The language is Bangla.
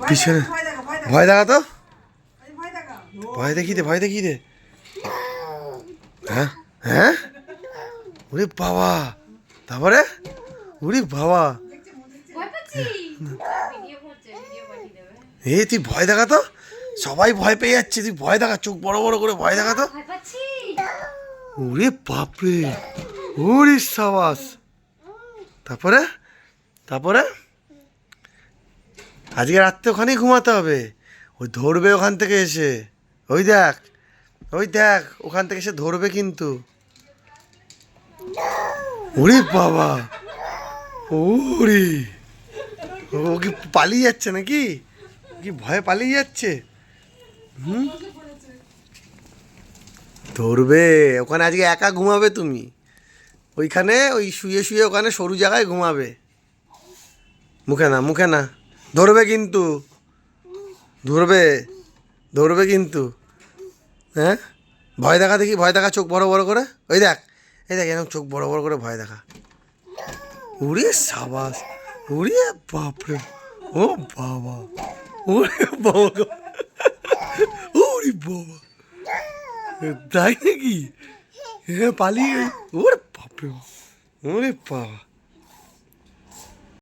পিছনে ভয় দেখা তো, ভয় দেখি দে। হ্যাঁ হ্যাঁ, ওরে বাবা, তারপরে ওরে বাবা, এ তুই ভয় দেখা তো, সবাই ভয় পেয়ে যাচ্ছে, তুই ভয় দেখা, চোখ বড় বড় করে ভয় দেখা তো। ওরে বাপরে, ওরে সাবাস। তারপরে তারপরে আজকে রাত্রে ওখানেই ঘুমাতে হবে। ওই ধরবে ওখান থেকে এসে, ওই দেখ, ওই দেখ, ওখান থেকে এসে ধরবে কিন্তু। ওরে বাবা, ওরে, ও কি পালিয়ে যাচ্ছে নাকি, কি ভয়ে পালিয়ে যাচ্ছে? হুম, ধরবে ওখানে, আজকে একা ঘুমাবে তুমি ওইখানে, ওই শুয়ে শুয়ে ওখানে সরু জায়গায় ঘুমাবে। মুখে না, মুখে না, ধরবে কিন্তু, ধরবে, ধরবে কিন্তু। হ্যাঁ, ভয় দেখা দেখি, ভয় দেখা, চোখ বড় বড় করে, ওই দেখ, এই দেখ, এরকম চোখ বড় বড় করে ভয় দেখা। উড়ে সাবাস, উড়ে বাপরে, ও বাবা, ওরে বাবা, ওরে বাবা, তাই নাকি? হ্যাঁ পালিয়ে, ওরে বাপরে, ওরে বাবা।